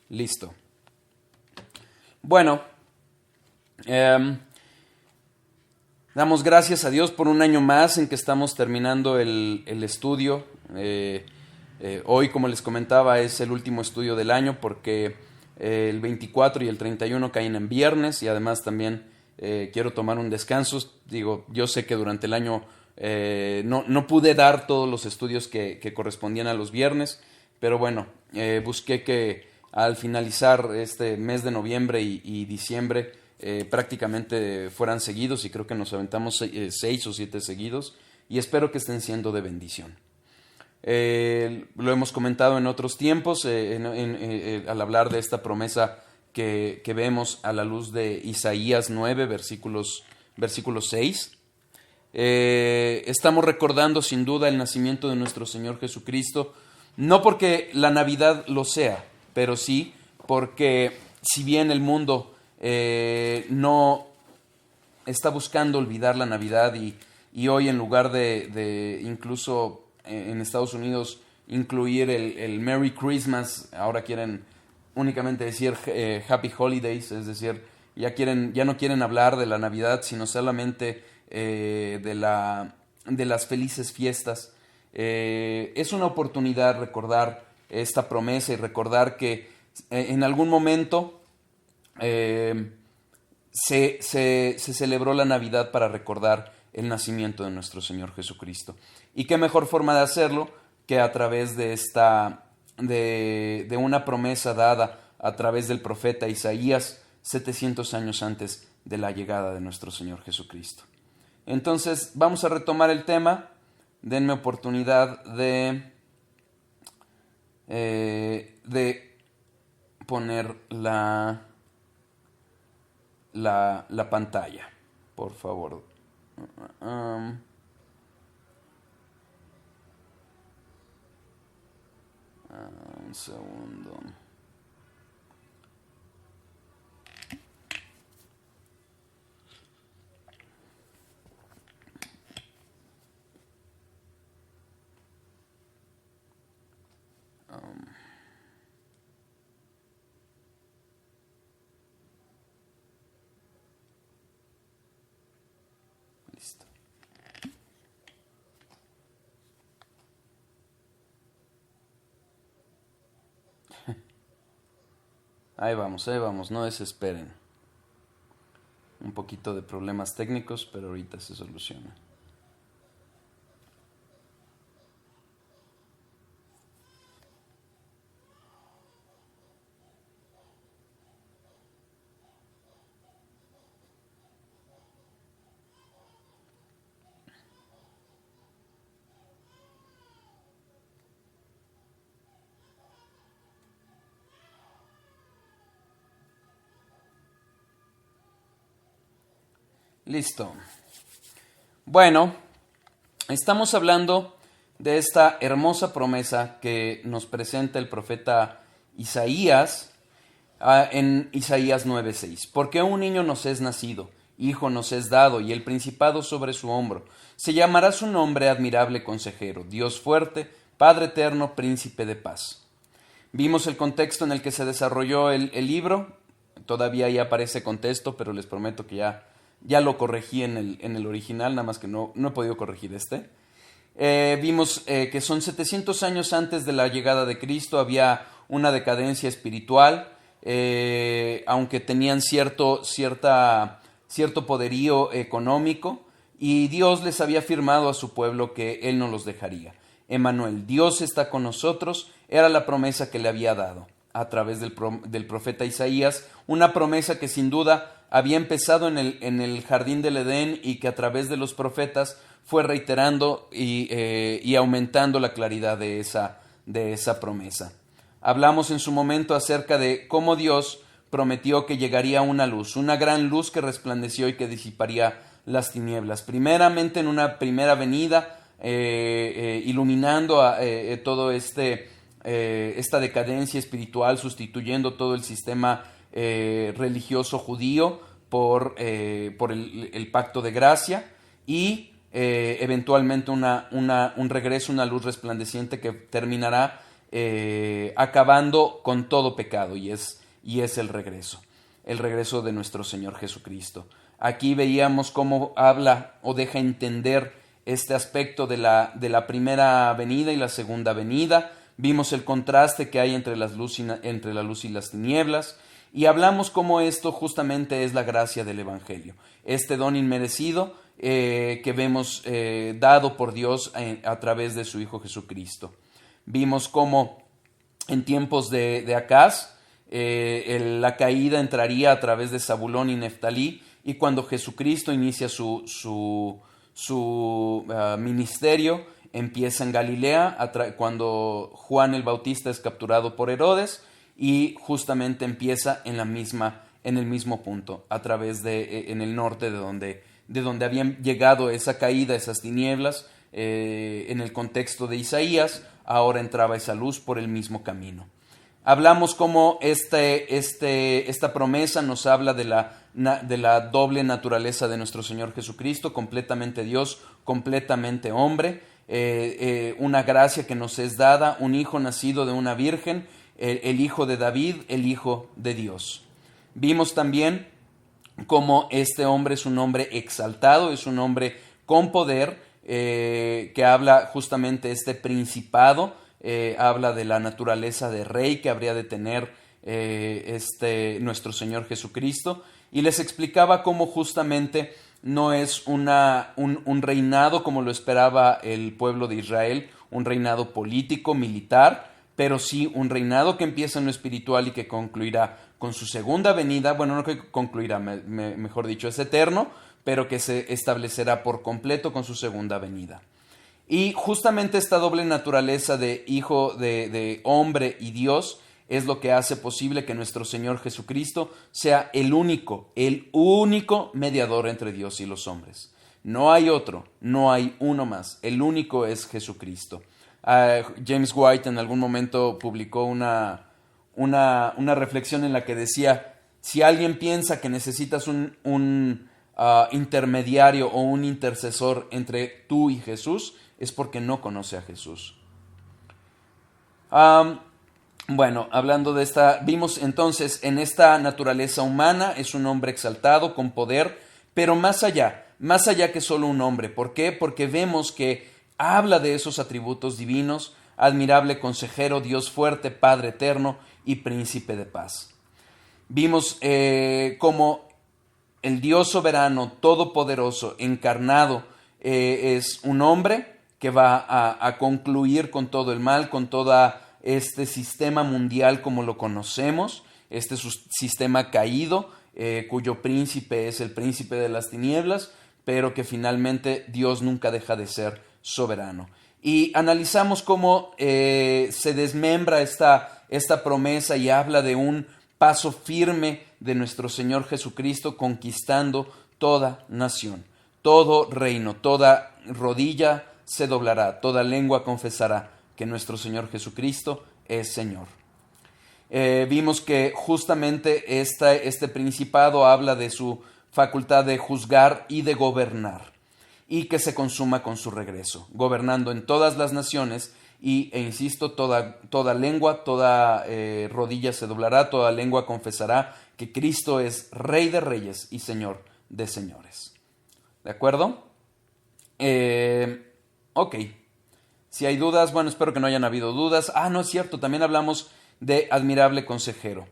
Listo. Bueno, damos gracias a Dios por un año más en que estamos terminando el estudio. Hoy, como les comentaba, es el último estudio del año porque el 24 y el 31 caen en viernes y además también quiero tomar un descanso. Digo, yo sé que durante el año no pude dar todos los estudios que correspondían a los viernes, pero bueno, busqué que al finalizar este mes de noviembre y diciembre prácticamente fueran seguidos, y creo que nos aventamos 6 o 7 seguidos, y espero que estén siendo de bendición. Lo hemos comentado en otros tiempos al hablar de esta promesa que vemos a la luz de Isaías 9, versículos 6. Estamos recordando sin duda el nacimiento de nuestro Señor Jesucristo, no porque la Navidad lo sea, pero sí porque si bien el mundo no está buscando olvidar la Navidad y hoy en lugar de incluso en Estados Unidos incluir el Merry Christmas, ahora quieren únicamente decir Happy Holidays, es decir, ya no quieren hablar de la Navidad, sino solamente de las felices fiestas. Es una oportunidad recordar esta promesa y recordar que en algún momento se celebró la Navidad para recordar el nacimiento de nuestro Señor Jesucristo. Y qué mejor forma de hacerlo que a través de una promesa dada a través del profeta Isaías 700 años antes de la llegada de nuestro Señor Jesucristo. Entonces vamos a retomar el tema. Denme oportunidad de poner la pantalla, por favor. Un segundo. Listo. Ahí vamos, no desesperen. Un poquito de problemas técnicos, pero ahorita se soluciona. Listo. Bueno, estamos hablando de esta hermosa promesa que nos presenta el profeta Isaías en Isaías 9:6. Porque un niño nos es nacido, hijo nos es dado, y el principado sobre su hombro. Se llamará su nombre admirable consejero, Dios fuerte, Padre eterno, príncipe de paz. Vimos el contexto en el que se desarrolló el libro. Todavía ahí aparece contexto, pero les prometo que ya lo corregí en el original, nada más que no he podido corregir este. Vimos que son 700 años antes de la llegada de Cristo, había una decadencia espiritual, aunque tenían cierto poderío económico, y Dios les había afirmado a su pueblo que Él no los dejaría. Emmanuel, Dios está con nosotros, era la promesa que le había dado a través del profeta Isaías, una promesa que sin duda había empezado en el jardín del Edén y que a través de los profetas fue reiterando y aumentando la claridad de esa promesa. Hablamos en su momento acerca de cómo Dios prometió que llegaría una luz, una gran luz que resplandeció y que disiparía las tinieblas. Primeramente en una primera venida, iluminando todo esta decadencia espiritual, sustituyendo todo el sistema religioso judío por el pacto de gracia, y eventualmente un regreso, una luz resplandeciente que terminará acabando con todo pecado, y es el regreso de nuestro Señor Jesucristo. Aquí veíamos cómo habla o deja entender este aspecto de la primera venida y la segunda venida. Vimos el contraste que hay entre la luz y las tinieblas, y hablamos cómo esto justamente es la gracia del Evangelio, este don inmerecido que vemos dado por Dios a través de su Hijo Jesucristo. Vimos cómo en tiempos de Acaz la caída entraría a través de Zabulón y Neftalí, y cuando Jesucristo inicia su ministerio, empieza en Galilea, cuando Juan el Bautista es capturado por Herodes, y justamente empieza en el mismo punto, a través en el norte de donde habían llegado esa caída, esas tinieblas, en el contexto de Isaías, ahora entraba esa luz por el mismo camino. Hablamos cómo esta promesa nos habla de la doble naturaleza de nuestro Señor Jesucristo, completamente Dios, completamente hombre, una gracia que nos es dada, un hijo nacido de una virgen, el hijo de David, el hijo de Dios. Vimos también cómo este hombre es un hombre exaltado, es un hombre con poder, que habla justamente este principado, habla de la naturaleza de rey que habría de tener nuestro Señor Jesucristo, y les explicaba cómo justamente no es un reinado como lo esperaba el pueblo de Israel, un reinado político, militar, pero sí un reinado que empieza en lo espiritual y que concluirá con su segunda venida. Bueno, no que concluirá, mejor dicho, es eterno, pero que se establecerá por completo con su segunda venida. Y justamente esta doble naturaleza de hijo, de hombre y Dios, es lo que hace posible que nuestro Señor Jesucristo sea el único mediador entre Dios y los hombres. No hay otro, no hay uno más, el único es Jesucristo. James White en algún momento publicó una reflexión en la que decía: si alguien piensa que necesitas un intermediario o un intercesor entre tú y Jesús, es porque no conoce a Jesús. Bueno, hablando de esta, vimos entonces en esta naturaleza humana, es un hombre exaltado, con poder, pero más allá que solo un hombre. ¿Por qué? Porque vemos que habla de esos atributos divinos: admirable consejero, Dios fuerte, Padre eterno y príncipe de paz. Vimos cómo el Dios soberano, todopoderoso, encarnado, es un hombre que va a concluir con todo el mal, con todo este sistema mundial como lo conocemos, este sistema caído, cuyo príncipe es el príncipe de las tinieblas, pero que finalmente Dios nunca deja de ser soberano. Y analizamos cómo se desmembra esta promesa y habla de un paso firme de nuestro Señor Jesucristo conquistando toda nación, todo reino, toda rodilla se doblará, toda lengua confesará que nuestro Señor Jesucristo es Señor. Vimos que justamente este principado habla de su facultad de juzgar y de gobernar, y que se consuma con su regreso, gobernando en todas las naciones, e insisto, toda lengua, toda rodilla se doblará, toda lengua confesará que Cristo es Rey de reyes y Señor de señores. ¿De acuerdo? Ok. Si hay dudas, bueno, espero que no hayan habido dudas. No es cierto, también hablamos de admirable consejero.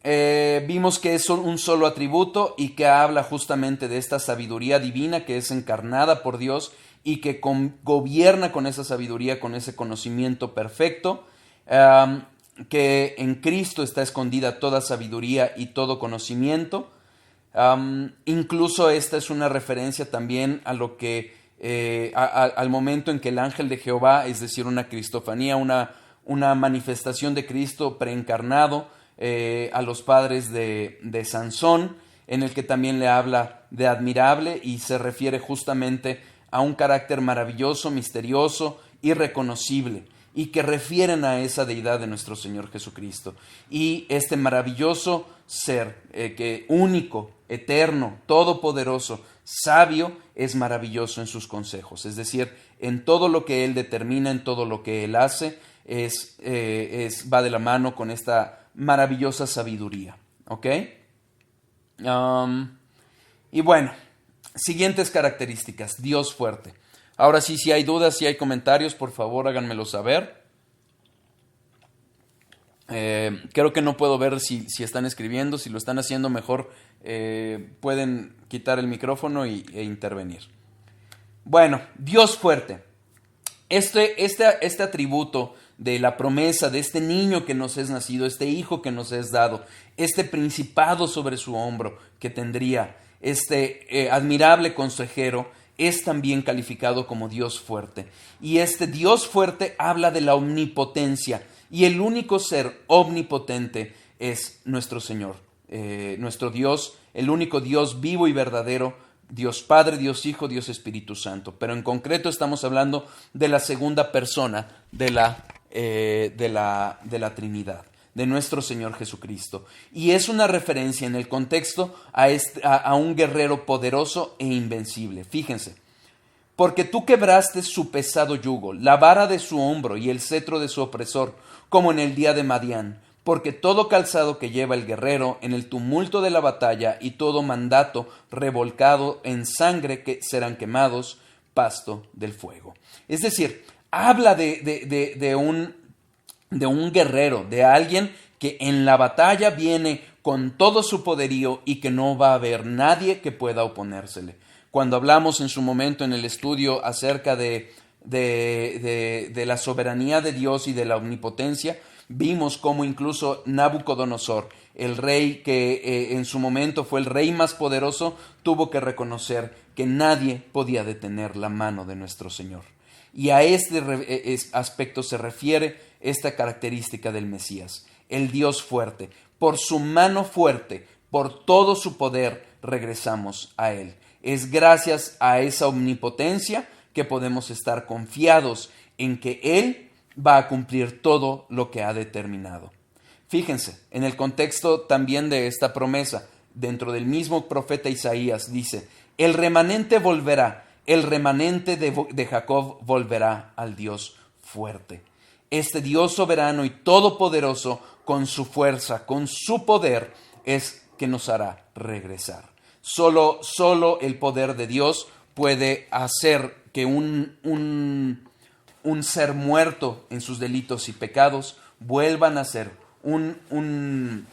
Vimos que es un solo atributo y que habla justamente de esta sabiduría divina que es encarnada por Dios y que gobierna con esa sabiduría, con ese conocimiento perfecto, que en Cristo está escondida toda sabiduría y todo conocimiento. Incluso esta es una referencia también a lo que al momento en que el ángel de Jehová, es decir, una cristofanía, una manifestación de Cristo preencarnado, a los padres de Sansón, en el que también le habla de admirable y se refiere justamente a un carácter maravilloso, misterioso, irreconocible, y que refieren a esa deidad de nuestro Señor Jesucristo. Y este maravilloso ser, que único, eterno, todopoderoso, sabio, es maravilloso en sus consejos, es decir, en todo lo que Él determina, en todo lo que Él hace, va de la mano con esta maravillosa sabiduría. ¿Ok? Y bueno, siguientes características. Dios fuerte. Ahora sí, si hay dudas, si hay comentarios, por favor háganmelo saber. Creo que no puedo ver si están escribiendo. Si lo están haciendo mejor, pueden quitar el micrófono e intervenir. Bueno, Dios fuerte. Este atributo de la promesa de este niño que nos es nacido, este hijo que nos es dado, este principado sobre su hombro que tendría, este admirable consejero, es también calificado como Dios fuerte. Y este Dios fuerte habla de la omnipotencia, y el único ser omnipotente es nuestro Señor, nuestro Dios, el único Dios vivo y verdadero, Dios Padre, Dios Hijo, Dios Espíritu Santo. Pero en concreto estamos hablando de la segunda persona de la Trinidad, de nuestro Señor Jesucristo. Y es una referencia en el contexto a un guerrero poderoso e invencible. Fíjense. Porque tú quebraste su pesado yugo, la vara de su hombro y el cetro de su opresor, como en el día de Madián. Porque todo calzado que lleva el guerrero en el tumulto de la batalla y todo mandato revolcado en sangre que serán quemados, pasto del fuego. Es decir, habla de un guerrero, de alguien que en la batalla viene con todo su poderío y que no va a haber nadie que pueda oponérsele. Cuando hablamos en su momento en el estudio acerca de la soberanía de Dios y de la omnipotencia, vimos cómo incluso Nabucodonosor, el rey que en su momento fue el rey más poderoso, tuvo que reconocer que nadie podía detener la mano de nuestro Señor. Y a este aspecto se refiere esta característica del Mesías, el Dios fuerte. Por su mano fuerte, por todo su poder, regresamos a Él. Es gracias a esa omnipotencia que podemos estar confiados en que Él va a cumplir todo lo que ha determinado. Fíjense, en el contexto también de esta promesa, dentro del mismo profeta Isaías, dice, el remanente volverá, el remanente de Jacob volverá al Dios fuerte. Este Dios soberano y todopoderoso, con su fuerza, con su poder, es que nos hará regresar. Solo el poder de Dios puede hacer que un ser muerto en sus delitos y pecados vuelva a ser un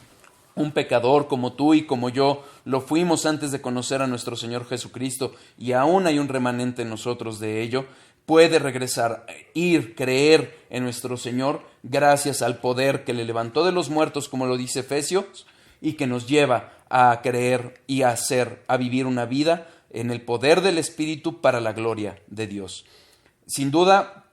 pecador como tú y como yo lo fuimos antes de conocer a nuestro Señor Jesucristo, y aún hay un remanente en nosotros de ello. Puede regresar, ir, creer en nuestro Señor gracias al poder que le levantó de los muertos, como lo dice Efesios, y que nos lleva a creer y a vivir una vida en el poder del Espíritu para la gloria de Dios. Sin duda,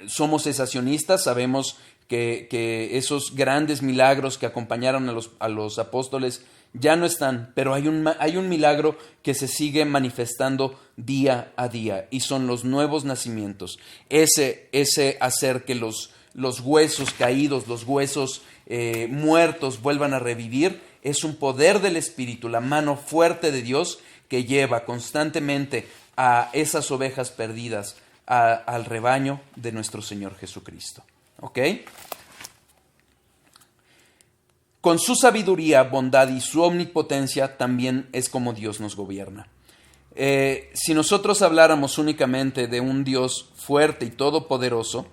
somos cesacionistas, sabemos que esos grandes milagros que acompañaron a los apóstoles ya no están, pero hay un milagro que se sigue manifestando día a día, y son los nuevos nacimientos. Ese hacer que los huesos caídos, los huesos muertos vuelvan a revivir, es un poder del Espíritu, la mano fuerte de Dios que lleva constantemente a esas ovejas perdidas al rebaño de nuestro Señor Jesucristo. ¿Ok? Con su sabiduría, bondad y su omnipotencia también es como Dios nos gobierna. Si nosotros habláramos únicamente de un Dios fuerte y todopoderoso,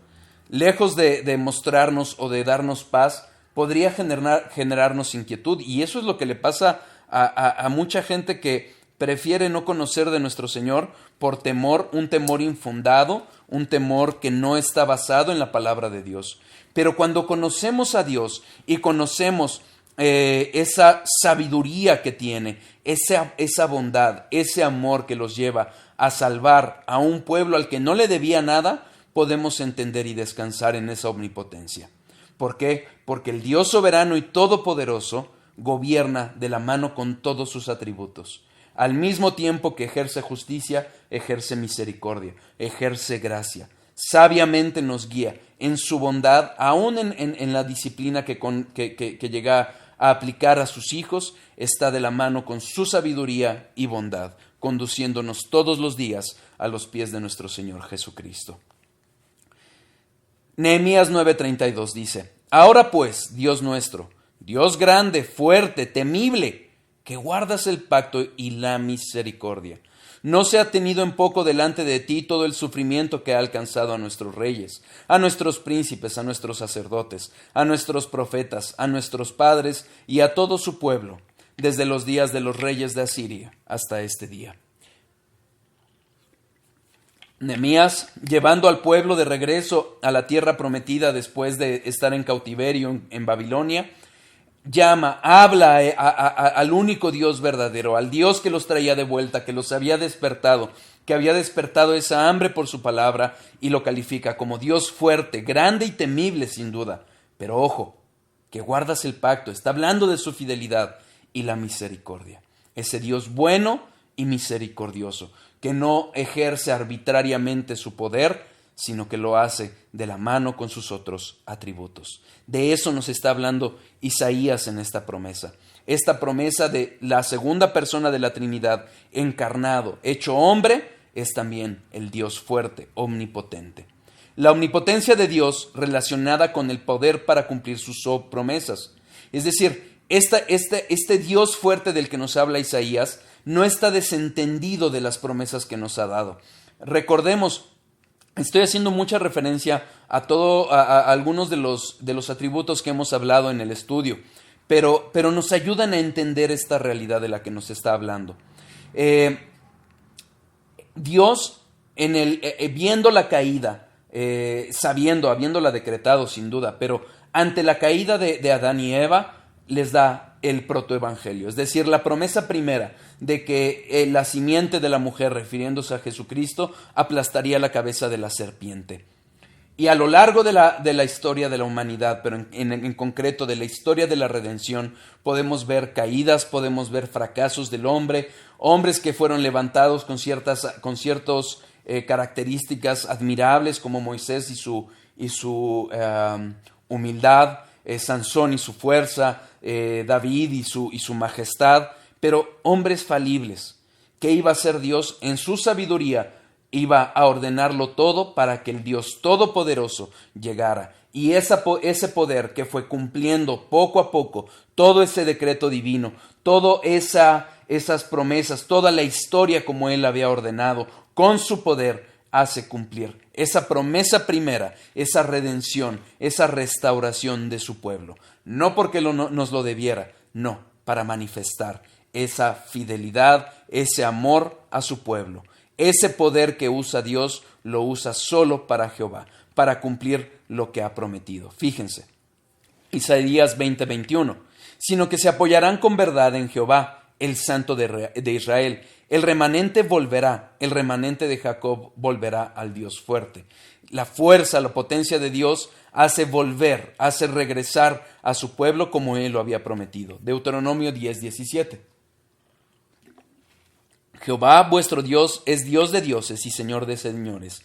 lejos de mostrarnos o de darnos paz, podría generarnos inquietud, y eso es lo que le pasa a mucha gente que prefiere no conocer de nuestro Señor por temor, un temor infundado, un temor que no está basado en la palabra de Dios. Pero cuando conocemos a Dios y conocemos esa sabiduría que tiene, esa bondad, ese amor que los lleva a salvar a un pueblo al que no le debía nada, podemos entender y descansar en esa omnipotencia. ¿Por qué? Porque el Dios soberano y todopoderoso gobierna de la mano con todos sus atributos. Al mismo tiempo que ejerce justicia, ejerce misericordia, ejerce gracia. Sabiamente nos guía en su bondad, aún en la disciplina que llega a aplicar a sus hijos, está de la mano con su sabiduría y bondad, conduciéndonos todos los días a los pies de nuestro Señor Jesucristo. Nehemías 9:32 dice: Ahora pues, Dios nuestro, Dios grande, fuerte, temible, que guardas el pacto y la misericordia, no se ha tenido en poco delante de ti todo el sufrimiento que ha alcanzado a nuestros reyes, a nuestros príncipes, a nuestros sacerdotes, a nuestros profetas, a nuestros padres y a todo su pueblo, desde los días de los reyes de Asiria hasta este día. Nehemías, llevando al pueblo de regreso a la tierra prometida después de estar en cautiverio en Babilonia, habla al único Dios verdadero, al Dios que los traía de vuelta, que los había despertado, que había despertado esa hambre por su palabra, y lo califica como Dios fuerte, grande y temible sin duda. Pero ojo, que guardas el pacto, está hablando de su fidelidad y la misericordia. Ese Dios bueno y misericordioso, que no ejerce arbitrariamente su poder, sino que lo hace de la mano con sus otros atributos. De eso nos está hablando Isaías en esta promesa. Esta promesa de la segunda persona de la Trinidad, encarnado, hecho hombre, es también el Dios fuerte, omnipotente. La omnipotencia de Dios relacionada con el poder para cumplir sus promesas. Es decir, este Dios fuerte del que nos habla Isaías no está desentendido de las promesas que nos ha dado. Recordemos, estoy haciendo mucha referencia a algunos de los atributos que hemos hablado en el estudio, pero nos ayudan a entender esta realidad de la que nos está hablando. Dios, viendo la caída, habiéndola decretado sin duda, pero ante la caída de Adán y Eva, les da el protoevangelio, es decir, la promesa primera de que la simiente de la mujer, refiriéndose a Jesucristo, aplastaría la cabeza de la serpiente. Y a lo largo de la historia de la humanidad, pero en concreto de la historia de la redención, podemos ver caídas, podemos ver fracasos del hombre, hombres que fueron levantados con ciertas características admirables, como Moisés y su humildad, Sansón y su fuerza, David y su majestad, pero hombres falibles. ¿Qué iba a hacer Dios? En su sabiduría iba a ordenarlo todo para que el Dios Todopoderoso llegara. Y ese poder que fue cumpliendo poco a poco todo ese decreto divino, todas esas promesas, toda la historia como Él había ordenado, con su poder hace cumplir esa promesa primera, esa redención, esa restauración de su pueblo. No porque nos lo debiera, no, para manifestar esa fidelidad, ese amor a su pueblo. Ese poder que usa Dios lo usa solo para Jehová, para cumplir lo que ha prometido. Fíjense, Isaías 20:21, sino que se apoyarán con verdad en Jehová, el Santo de Israel. El remanente volverá, el remanente de Jacob volverá al Dios fuerte. La fuerza, la potencia de Dios hace volver, hace regresar a su pueblo como Él lo había prometido. Deuteronomio 10:17. Jehová vuestro Dios es Dios de dioses y Señor de señores.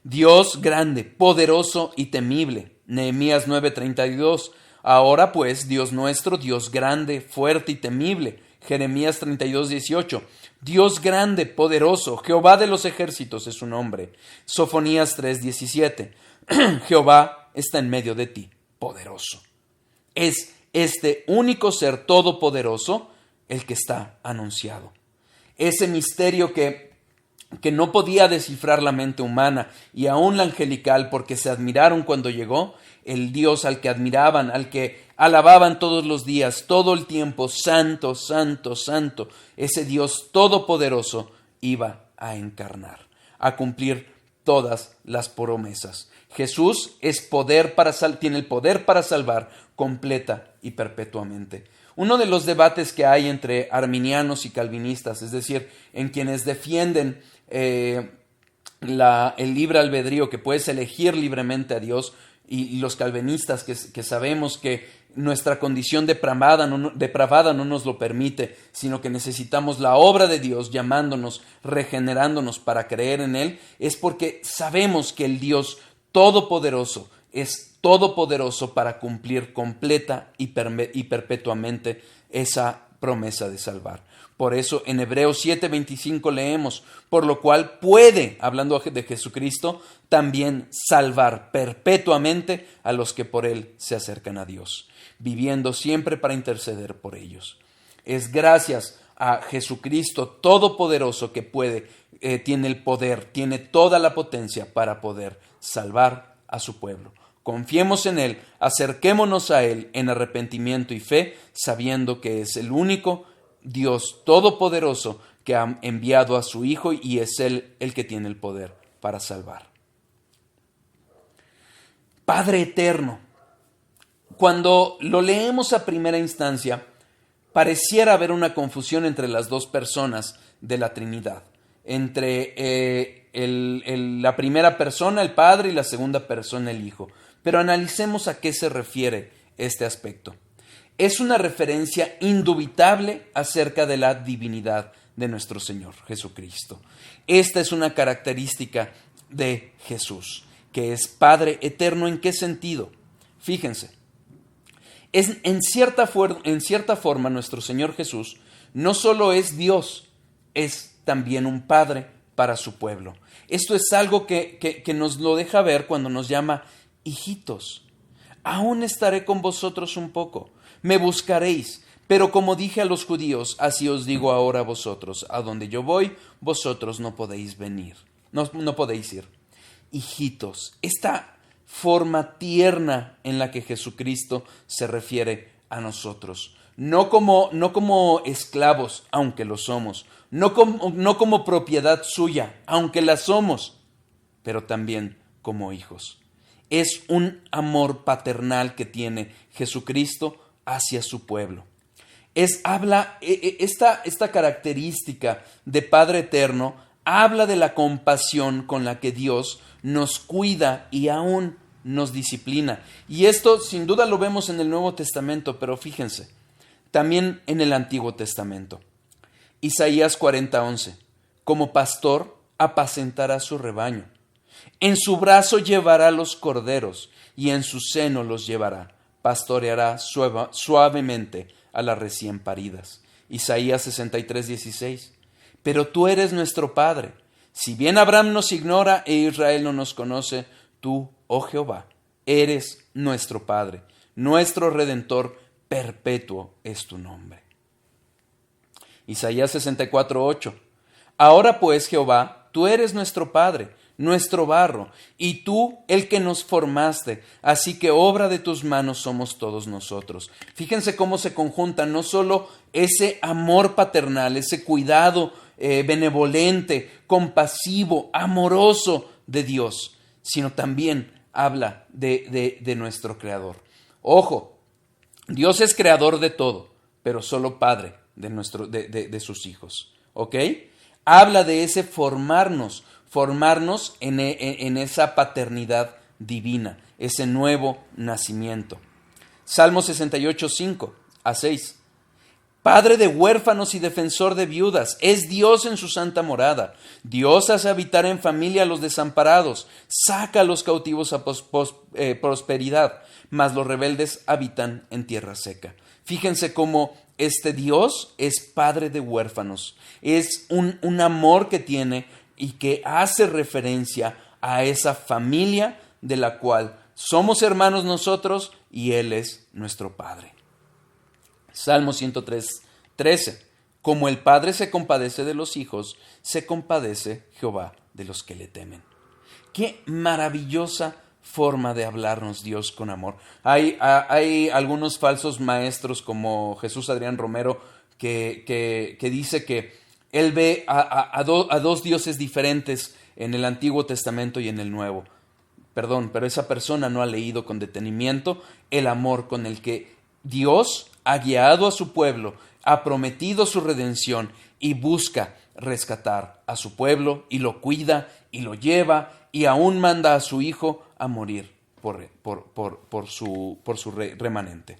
Dios grande, poderoso y temible. Nehemías 9:32. Ahora pues, Dios nuestro, Dios grande, fuerte y temible. Jeremías 32:18. Dios grande, poderoso, Jehová de los ejércitos es su nombre. Sofonías 3:17. Jehová está en medio de ti, poderoso. Es este único ser todopoderoso el que está anunciado. Ese misterio que no podía descifrar la mente humana y aún la angelical, porque se admiraron cuando llegó, el Dios al que admiraban, al que alababan todos los días, todo el tiempo, santo, santo, santo, ese Dios todopoderoso iba a encarnar, a cumplir todas las promesas. Jesús tiene el poder para salvar completa y perpetuamente. Uno de los debates que hay entre arminianos y calvinistas, es decir, en quienes defienden el libre albedrío, que puedes elegir libremente a Dios, y los calvinistas que sabemos que nuestra condición depravada no nos lo permite, sino que necesitamos la obra de Dios llamándonos, regenerándonos para creer en Él, es porque sabemos que el Dios Todopoderoso es todopoderoso para cumplir completa y perpetuamente esa promesa de salvar. Por eso en Hebreos 7:25 leemos, por lo cual puede, hablando de Jesucristo, también salvar perpetuamente a los que por Él se acercan a Dios, viviendo siempre para interceder por ellos. Es gracias a Jesucristo Todopoderoso que tiene el poder, tiene toda la potencia para poder salvar a su pueblo. Confiemos en Él, acerquémonos a Él en arrepentimiento y fe, sabiendo que es el único Dios Todopoderoso que ha enviado a su Hijo y es Él el que tiene el poder para salvar. Padre eterno. Cuando lo leemos a primera instancia, pareciera haber una confusión entre las dos personas de la Trinidad, entre la primera persona, el Padre, y la segunda persona, el Hijo. Pero analicemos a qué se refiere este aspecto. Es una referencia indubitable acerca de la divinidad de nuestro Señor Jesucristo. Esta es una característica de Jesús, que es Padre eterno. ¿En qué sentido? Fíjense, en cierta forma nuestro Señor Jesús no solo es Dios, es también un Padre para su pueblo. Esto es algo que nos lo deja ver cuando nos llama hijitos. Aún estaré con vosotros un poco, me buscaréis, pero como dije a los judíos, así os digo ahora a vosotros, a donde yo voy, vosotros no podéis venir, no podéis ir. Hijitos, esta forma tierna en la que Jesucristo se refiere a nosotros, no como esclavos, aunque lo somos, no como propiedad suya, aunque la somos, pero también como hijos. Es un amor paternal que tiene Jesucristo hacia su pueblo. Esta característica de Padre eterno habla de la compasión con la que Dios nos cuida y aún nos disciplina. Y esto sin duda lo vemos en el Nuevo Testamento, pero fíjense, también en el Antiguo Testamento. Isaías 40:11, como pastor apacentará su rebaño. En su brazo llevará los corderos y en su seno los llevará. Pastoreará suavemente a las recién paridas. Isaías 63:16. Pero tú eres nuestro Padre. Si bien Abraham nos ignora e Israel no nos conoce, tú, oh Jehová, eres nuestro Padre, nuestro Redentor, perpetuo es tu nombre. Isaías 64:8. Ahora pues, Jehová, tú eres nuestro Padre, nuestro barro, y tú el que nos formaste, así que obra de tus manos somos todos nosotros. Fíjense cómo se conjunta no solo ese amor paternal, ese cuidado benevolente, compasivo, amoroso de Dios, sino también habla de nuestro Creador. Ojo, Dios es creador de todo, pero solo Padre de sus hijos. ¿Ok? Habla de ese formarnos en esa paternidad divina, ese nuevo nacimiento. Salmo 68:5-6. Padre de huérfanos y defensor de viudas, es Dios en su santa morada. Dios hace habitar en familia a los desamparados, saca a los cautivos a prosperidad, mas los rebeldes habitan en tierra seca. Fíjense cómo este Dios es padre de huérfanos, es un amor que tiene y que hace referencia a esa familia de la cual somos hermanos nosotros y Él es nuestro Padre. Salmo 103:13. Como el Padre se compadece de los hijos, se compadece Jehová de los que le temen. Qué maravillosa forma de hablarnos Dios con amor. Hay algunos falsos maestros como Jesús Adrián Romero que dice que él ve a dos dioses diferentes en el Antiguo Testamento y en el Nuevo. Perdón, pero esa persona no ha leído con detenimiento el amor con el que Dios ha guiado a su pueblo, ha prometido su redención y busca rescatar a su pueblo y lo cuida y lo lleva y aún manda a su hijo a morir por su remanente.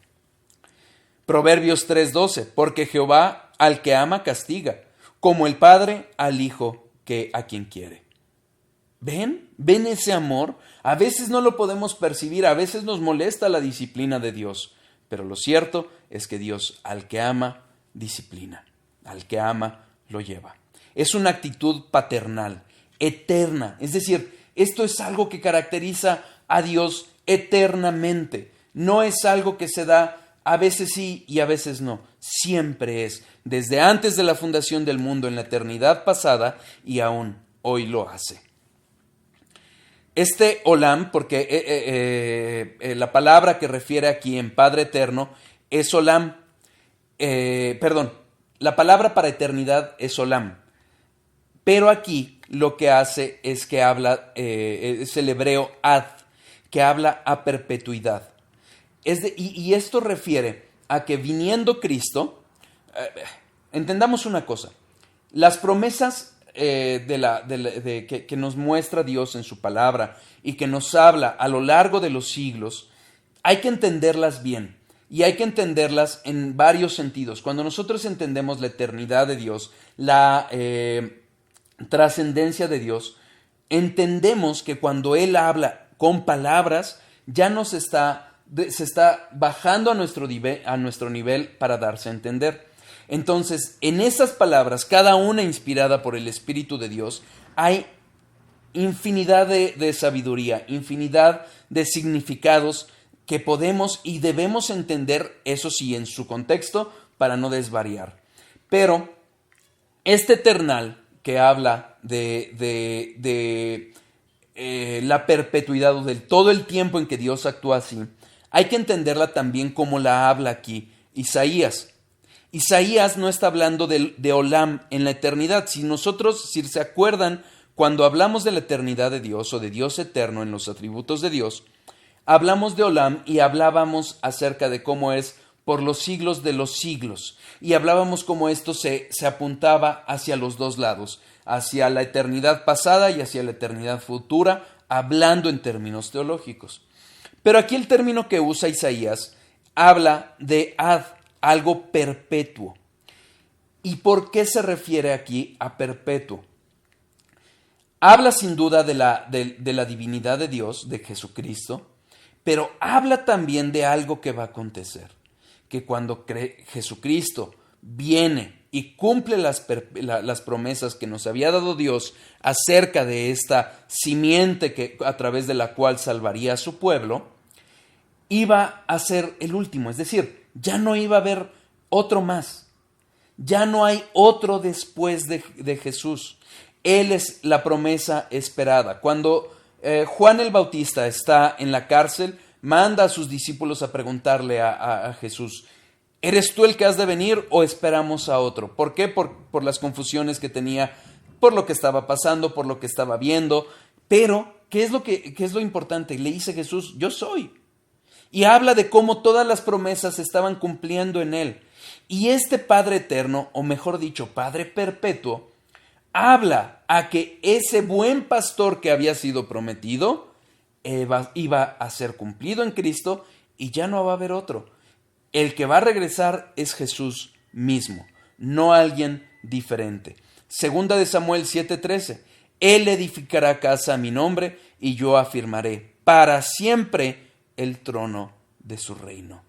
Proverbios 3:12, porque Jehová al que ama castiga, como el padre al hijo a quien quiere. ¿Ven ese amor? A veces no lo podemos percibir, a veces nos molesta la disciplina de Dios, pero lo cierto es que Dios al que ama disciplina. Al que ama, lo lleva. Es una actitud paternal, eterna. Es decir, esto es algo que caracteriza a Dios eternamente. No es algo que se da a veces sí y a veces no. Siempre es, desde antes de la fundación del mundo, en la eternidad pasada, y aún hoy lo hace. Este olam, porque la palabra que refiere aquí en Padre Eterno es olam. La palabra para eternidad es olam. Pero aquí lo que hace es que habla, es el hebreo ad, que habla a perpetuidad. Y esto refiere a que viniendo Cristo, entendamos una cosa, las promesas que nos muestra Dios en su palabra y que nos habla a lo largo de los siglos, hay que entenderlas bien y hay que entenderlas en varios sentidos. Cuando nosotros entendemos la eternidad de Dios, la trascendencia de Dios, entendemos que cuando Él habla con palabras, ya se está bajando a nuestro nivel para darse a entender. Entonces, en esas palabras, cada una inspirada por el Espíritu de Dios, hay infinidad de sabiduría, infinidad de significados que podemos y debemos entender, eso sí, en su contexto, para no desvariar. Pero este eternal que habla de la perpetuidad o del todo el tiempo en que Dios actúa así, hay que entenderla también como la habla aquí Isaías. Isaías no está hablando de olam en la eternidad. Si se acuerdan, cuando hablamos de la eternidad de Dios o de Dios eterno en los atributos de Dios, hablamos de olam y hablábamos acerca de cómo es por los siglos de los siglos. Y hablábamos cómo esto se apuntaba hacia los dos lados, hacia la eternidad pasada y hacia la eternidad futura, hablando en términos teológicos. Pero aquí el término que usa Isaías habla de ad, algo perpetuo. ¿Y por qué se refiere aquí a perpetuo? Habla sin duda de la divinidad de Dios, de Jesucristo, pero habla también de algo que va a acontecer, que cuando Jesucristo viene y cumple las promesas que nos había dado Dios acerca de esta simiente a través de la cual salvaría a su pueblo, iba a ser el último, es decir, ya no iba a haber otro más, ya no hay otro después de Jesús. Él es la promesa esperada. Cuando Juan el Bautista está en la cárcel, manda a sus discípulos a preguntarle a Jesús, ¿eres tú el que has de venir o esperamos a otro? ¿Por qué? Por las confusiones que tenía, por lo que estaba pasando, por lo que estaba viendo. Pero, ¿qué es lo importante? Le dice Jesús, yo soy. Y habla de cómo todas las promesas se estaban cumpliendo en él. Y este Padre eterno, o mejor dicho, Padre perpetuo, habla a que ese buen pastor que había sido prometido iba a ser cumplido en Cristo y ya no va a haber otro. El que va a regresar es Jesús mismo, no alguien diferente. Segunda de Samuel 7:13, Él edificará casa a mi nombre y yo afirmaré para siempre el trono de su reino.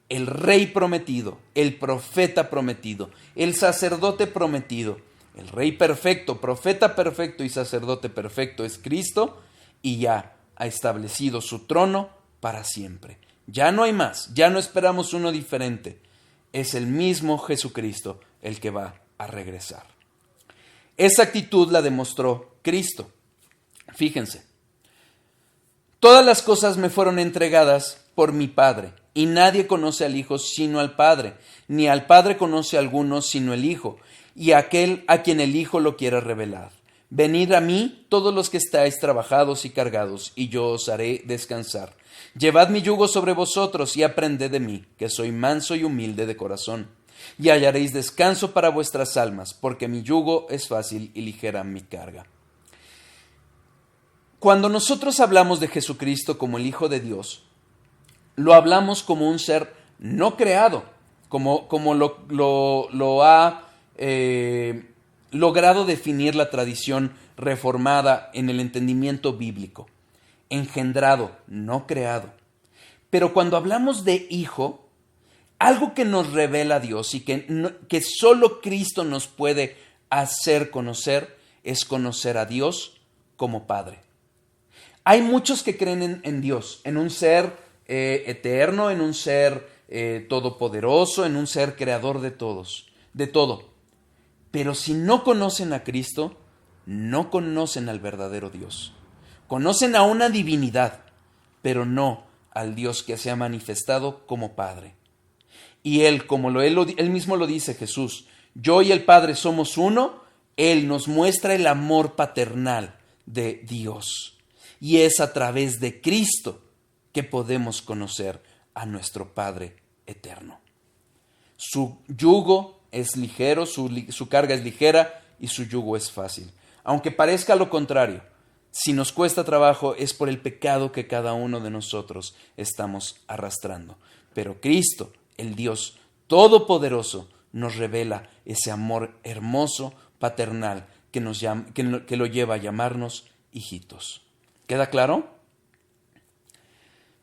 El rey prometido, el profeta prometido, el sacerdote prometido, el rey perfecto, profeta perfecto y sacerdote perfecto es Cristo y ya ha establecido su trono para siempre. Ya no hay más, ya no esperamos uno diferente. Es el mismo Jesucristo el que va a regresar. Esa actitud la demostró Cristo. Fíjense, todas las cosas me fueron entregadas por mi Padre, y nadie conoce al Hijo sino al Padre, ni al Padre conoce a alguno sino el Hijo, y aquel a quien el Hijo lo quiera revelar. Venid a mí todos los que estáis trabajados y cargados, y yo os haré descansar. Llevad mi yugo sobre vosotros y aprended de mí, que soy manso y humilde de corazón, y hallaréis descanso para vuestras almas, porque mi yugo es fácil y ligera mi carga. Cuando nosotros hablamos de Jesucristo como el Hijo de Dios, lo hablamos como un ser no creado, como lo ha logrado definir la tradición reformada en el entendimiento bíblico. Engendrado, no creado. Pero cuando hablamos de hijo, Algo que nos revela a Dios y que solo Cristo nos puede hacer conocer es conocer a Dios como Padre. Hay muchos que creen en Dios, en un ser eterno, en un ser todopoderoso, en un ser creador de todo. Pero si no conocen a Cristo, no conocen al verdadero Dios. Conocen a una divinidad, pero no al Dios que se ha manifestado como Padre. Y Él, como Él mismo lo dice, Jesús, yo y el Padre somos uno. Él nos muestra el amor paternal de Dios. Y es a través de Cristo que podemos conocer a nuestro Padre eterno. Su yugo es ligero, su carga es ligera y su yugo es fácil. Aunque parezca lo contrario, si nos cuesta trabajo es por el pecado que cada uno de nosotros estamos arrastrando. Pero Cristo, el Dios Todopoderoso, nos revela ese amor hermoso, paternal, que lo lleva a llamarnos hijitos. ¿Queda claro?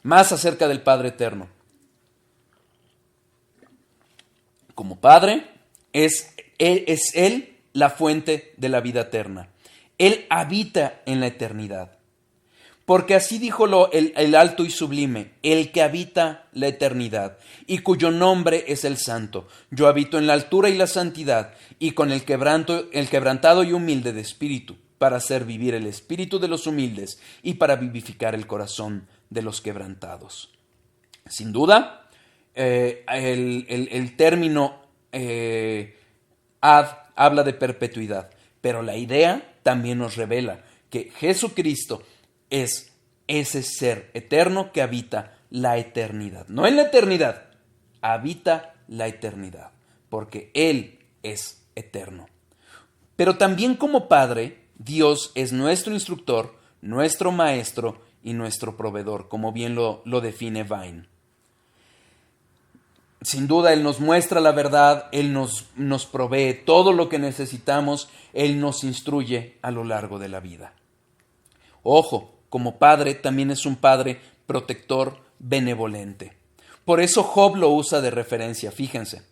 Más acerca del Padre Eterno. Como Padre, es Él la fuente de la vida eterna. Él habita en la eternidad. Porque así dijo el alto y sublime, el que habita la eternidad, y cuyo nombre es el Santo. Yo habito en la altura y la santidad, y con el quebrantado y humilde de espíritu, para hacer vivir el espíritu de los humildes, y para vivificar el corazón de los quebrantados. Sin duda, el término ad habla de perpetuidad, pero la idea también nos revela que Jesucristo es ese ser eterno que habita la eternidad. No en la eternidad, habita la eternidad, porque Él es eterno. Pero también como Padre, Dios es nuestro instructor, nuestro maestro y nuestro proveedor, como bien lo define Vine. Sin duda, Él nos muestra la verdad, Él nos provee todo lo que necesitamos, Él nos instruye a lo largo de la vida. Ojo, como Padre también es un Padre protector, benevolente. Por eso Job lo usa de referencia, fíjense.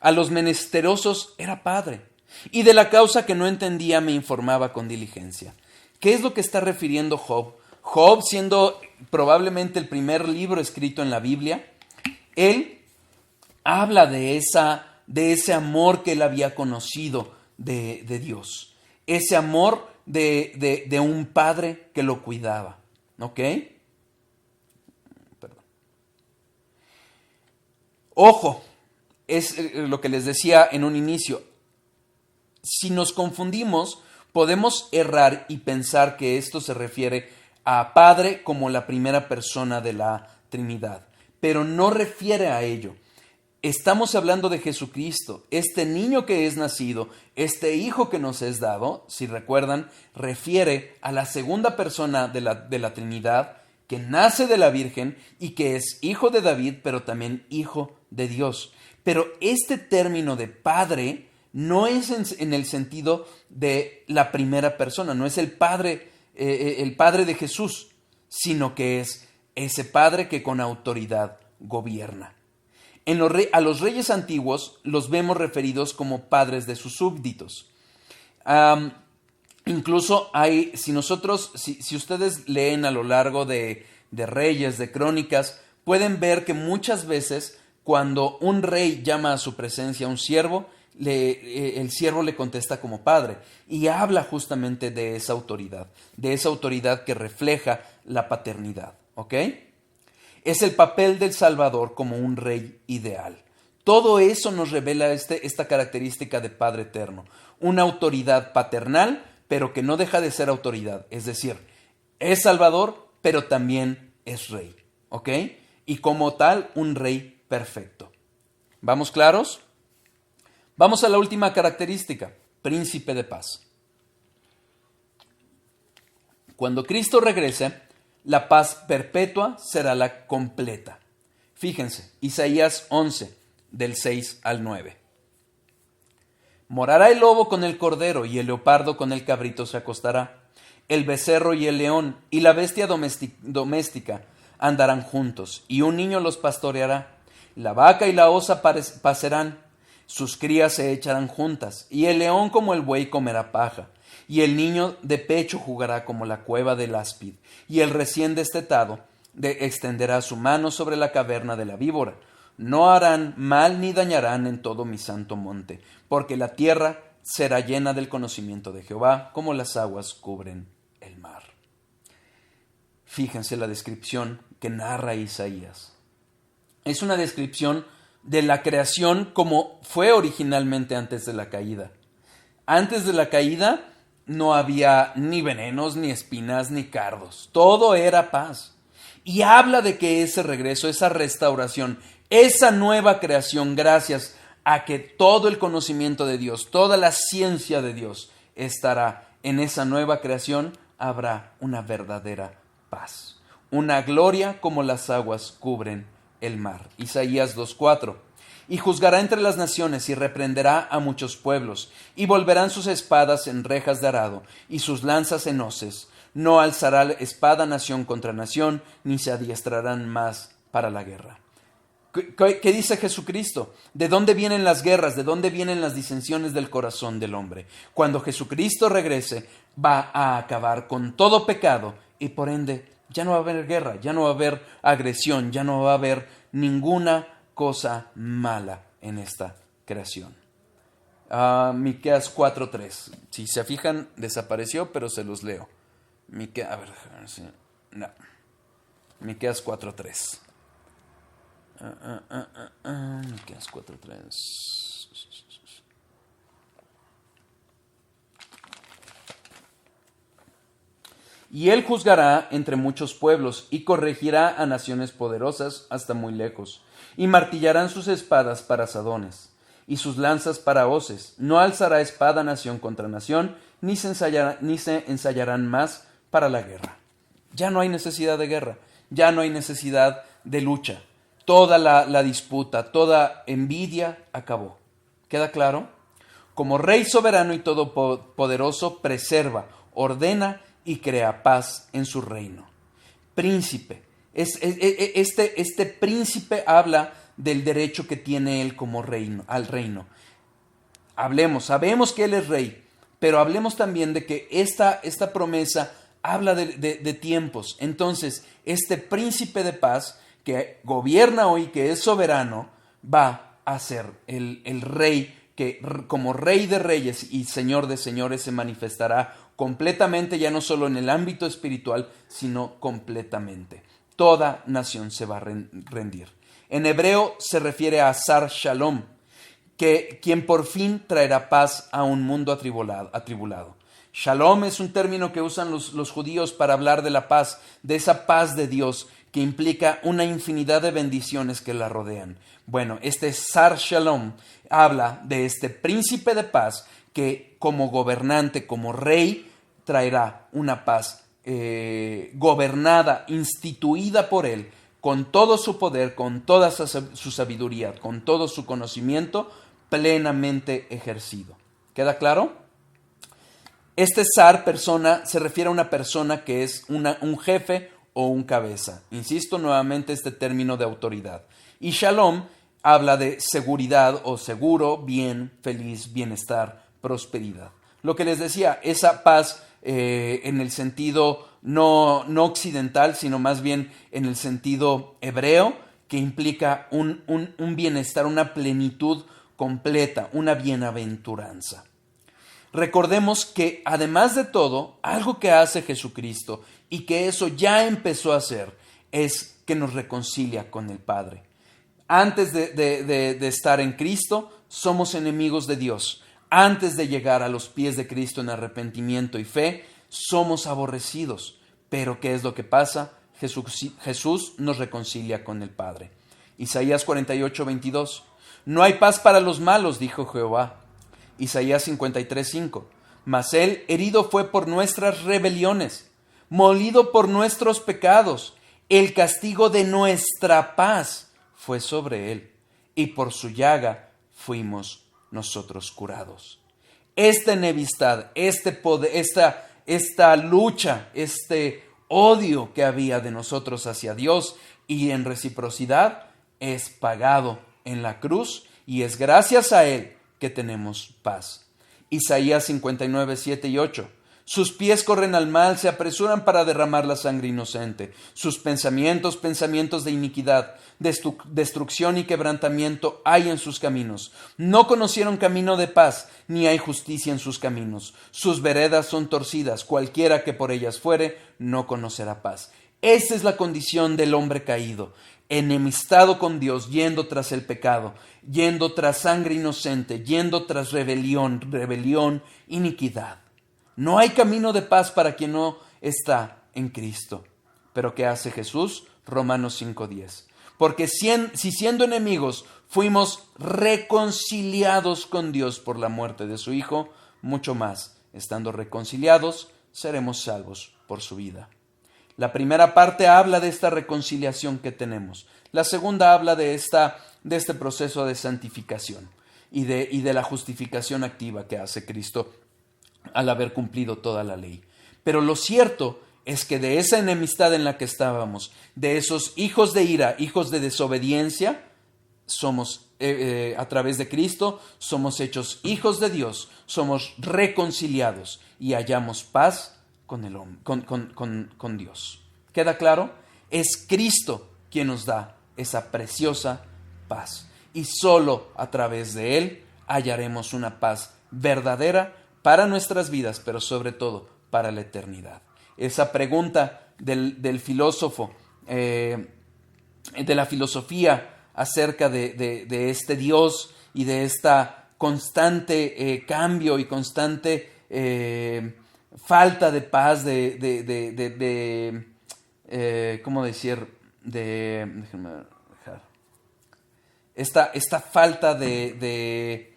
A los menesterosos era Padre, y de la causa que no entendía me informaba con diligencia. ¿Qué es lo que está refiriendo Job? Job, siendo probablemente el primer libro escrito en la Biblia, él habla de ese amor que él había conocido de Dios. Ese amor de un padre que lo cuidaba. ¿Ok? Perdón. Ojo, es lo que les decía en un inicio. Si nos confundimos, podemos errar y pensar que esto se refiere a Padre como la primera persona de la Trinidad, pero no refiere a ello. Estamos hablando de Jesucristo, este niño que es nacido, este hijo que nos es dado, si recuerdan, refiere a la segunda persona de la Trinidad, que nace de la Virgen y que es hijo de David, pero también hijo de Dios. Pero este término de Padre no es en el sentido de la primera persona, no es el Padre de Jesús, sino que es ese Padre que con autoridad gobierna. A los reyes antiguos los vemos referidos como padres de sus súbditos. Incluso hay, si ustedes leen a lo largo de Reyes, de Crónicas, pueden ver que muchas veces cuando un rey llama a su presencia a un siervo, el siervo le contesta como padre y habla justamente de esa autoridad que refleja la paternidad. ¿Ok? Es el papel del Salvador como un rey ideal. Todo eso nos revela esta característica de Padre Eterno. Una autoridad paternal, pero que no deja de ser autoridad. Es decir, es Salvador, pero también es rey. ¿Ok? Y como tal, un rey perfecto. ¿Vamos claros? Vamos a la última característica, príncipe de paz. Cuando Cristo regrese, la paz perpetua será la completa. Fíjense, Isaías 11, del 6 al 9. Morará el lobo con el cordero, y el leopardo con el cabrito se acostará. El becerro y el león, y la bestia doméstica andarán juntos, y un niño los pastoreará. La vaca y la osa pacerán, sus crías se echarán juntas, y el león como el buey comerá paja, y el niño de pecho jugará como la cueva del áspid, y el recién destetado extenderá su mano sobre la caverna de la víbora. No harán mal ni dañarán en todo mi santo monte, porque la tierra será llena del conocimiento de Jehová, como las aguas cubren el mar. Fíjense la descripción que narra Isaías. Es una descripción de la creación como fue originalmente antes de la caída. Antes de la caída no había ni venenos, ni espinas, ni cardos. Todo era paz. Y habla de que ese regreso, esa restauración, esa nueva creación, gracias a que todo el conocimiento de Dios, toda la ciencia de Dios estará en esa nueva creación, habrá una verdadera paz. Una gloria como las aguas cubren el mar. Isaías 2:4. Y juzgará entre las naciones y reprenderá a muchos pueblos, y volverán sus espadas en rejas de arado y sus lanzas en hoces. No alzará espada nación contra nación, ni se adiestrarán más para la guerra. ¿Qué dice Jesucristo? ¿De dónde vienen las guerras? ¿De dónde vienen las disensiones del corazón del hombre? Cuando Jesucristo regrese, va a acabar con todo pecado y por ende ya no va a haber guerra, ya no va a haber agresión, ya no va a haber ninguna cosa mala en esta creación. Miqueas 4:3. Si se fijan, desapareció, pero se los leo. Miqueas 4:3. Miqueas 4:3. Y él juzgará entre muchos pueblos y corregirá a naciones poderosas hasta muy lejos. Y martillarán sus espadas para asadones y sus lanzas para hoces. No alzará espada nación contra nación, ni se ensayarán más para la guerra. Ya no hay necesidad de guerra, ya no hay necesidad de lucha. Toda la disputa, toda envidia acabó. ¿Queda claro? Como Rey soberano y todopoderoso, preserva, ordena y crea paz en su reino. Príncipe. Este príncipe habla del derecho que tiene él como reino, al reino. Sabemos que él es rey, pero hablemos también de que esta promesa habla de tiempos. Entonces, este príncipe de paz que gobierna hoy, que es soberano, va a ser el rey que como rey de reyes y señor de señores se manifestará completamente, ya no solo en el ámbito espiritual, sino completamente. Toda nación se va a rendir. En hebreo se refiere a Sar Shalom, quien por fin traerá paz a un mundo atribulado. Shalom es un término que usan los judíos para hablar de la paz, de esa paz de Dios que implica una infinidad de bendiciones que la rodean. Bueno, este Sar Shalom habla de este príncipe de paz que como gobernante, como rey, traerá una paz gobernada, instituida por él, con todo su poder, con toda su sabiduría, con todo su conocimiento, plenamente ejercido. ¿Queda claro? Este zar persona se refiere a una persona que es un jefe o un cabeza. Insisto nuevamente este término de autoridad. Y Shalom habla de seguridad o seguro, bien, feliz, bienestar, prosperidad. Lo que les decía, esa paz en el sentido no occidental, sino más bien en el sentido hebreo, que implica un bienestar, una plenitud completa, una bienaventuranza. Recordemos que además de todo, algo que hace Jesucristo y que eso ya empezó a hacer es que nos reconcilia con el Padre. Antes de estar en Cristo, somos enemigos de Dios. Antes de llegar a los pies de Cristo en arrepentimiento y fe, somos aborrecidos. Pero ¿qué es lo que pasa? Jesús nos reconcilia con el Padre. Isaías 48:22. No hay paz para los malos, dijo Jehová. Isaías 53:5. Mas él herido fue por nuestras rebeliones, molido por nuestros pecados. El castigo de nuestra paz fue sobre él, y por su llaga fuimos nosotros curados. Esta enemistad, este poder, esta lucha, este odio que había de nosotros hacia Dios y en reciprocidad, es pagado en la cruz y es gracias a Él que tenemos paz. Isaías 59, 7 y 8. Sus pies corren al mal, se apresuran para derramar la sangre inocente. Sus pensamientos, pensamientos de iniquidad, destrucción y quebrantamiento hay en sus caminos. No conocieron camino de paz, ni hay justicia en sus caminos. Sus veredas son torcidas, cualquiera que por ellas fuere, no conocerá paz. Esa es la condición del hombre caído, enemistado con Dios, yendo tras el pecado, yendo tras sangre inocente, yendo tras rebelión, iniquidad. No hay camino de paz para quien no está en Cristo. ¿Pero qué hace Jesús? Romanos 5:10. Porque si siendo enemigos fuimos reconciliados con Dios por la muerte de su Hijo, mucho más, estando reconciliados, seremos salvos por su vida. La primera parte habla de esta reconciliación que tenemos. La segunda habla de este proceso de santificación y de la justificación activa que hace Cristo al haber cumplido toda la ley. Pero lo cierto es que de esa enemistad en la que estábamos, de esos hijos de ira, hijos de desobediencia, somos a través de Cristo, somos hechos hijos de Dios, somos reconciliados y hallamos paz con Dios. ¿Queda claro? Es Cristo quien nos da esa preciosa paz. Y solo a través de Él hallaremos una paz verdadera para nuestras vidas, pero sobre todo para la eternidad. Esa pregunta del filósofo, de la filosofía acerca de este Dios y de esta constante cambio y constante falta de paz, ¿cómo decir? Déjenme dejar. Esta falta de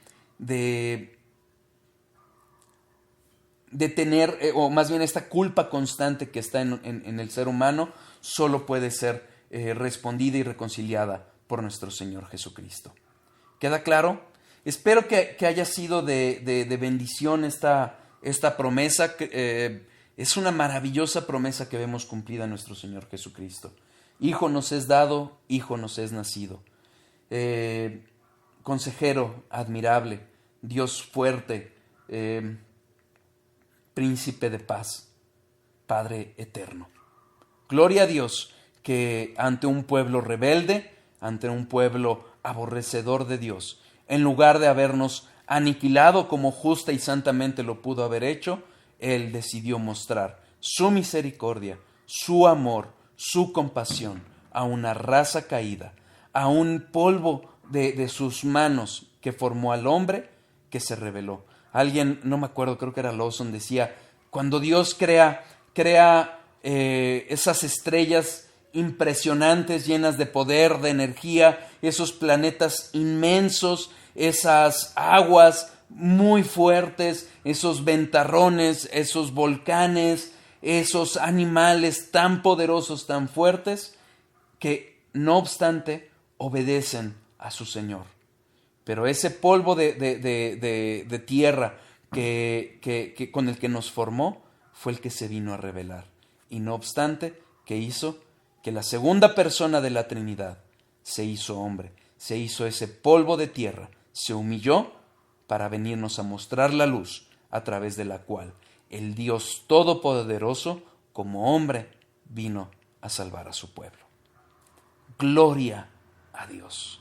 tener, o más bien esta culpa constante que está en el ser humano, solo puede ser respondida y reconciliada por nuestro Señor Jesucristo. ¿Queda claro? Espero que haya sido de bendición esta promesa. Es una maravillosa promesa que vemos cumplida en nuestro Señor Jesucristo. Hijo nos es dado, hijo nos es nacido. Consejero admirable, Dios fuerte, príncipe de paz, Padre eterno. Gloria a Dios que ante un pueblo rebelde, ante un pueblo aborrecedor de Dios, en lugar de habernos aniquilado como justa y santamente lo pudo haber hecho, Él decidió mostrar su misericordia, su amor, su compasión a una raza caída, a un polvo de sus manos que formó al hombre que se rebeló. Alguien, no me acuerdo, creo que era Lawson, decía, cuando Dios crea esas estrellas impresionantes, llenas de poder, de energía, esos planetas inmensos, esas aguas muy fuertes, esos ventarrones, esos volcanes, esos animales tan poderosos, tan fuertes, que no obstante obedecen a su Señor. Pero ese polvo de tierra que con el que nos formó fue el que se vino a revelar. Y no obstante, que hizo que la segunda persona de la Trinidad se hizo hombre, se hizo ese polvo de tierra, se humilló para venirnos a mostrar la luz a través de la cual el Dios Todopoderoso, como hombre, vino a salvar a su pueblo. Gloria a Dios.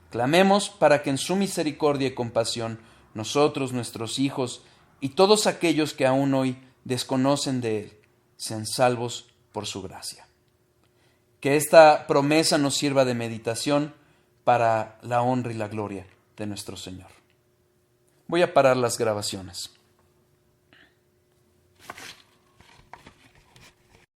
Clamemos para que en su misericordia y compasión nosotros, nuestros hijos y todos aquellos que aún hoy desconocen de Él sean salvos por su gracia. Que esta promesa nos sirva de meditación para la honra y la gloria de nuestro Señor. Voy a parar las grabaciones.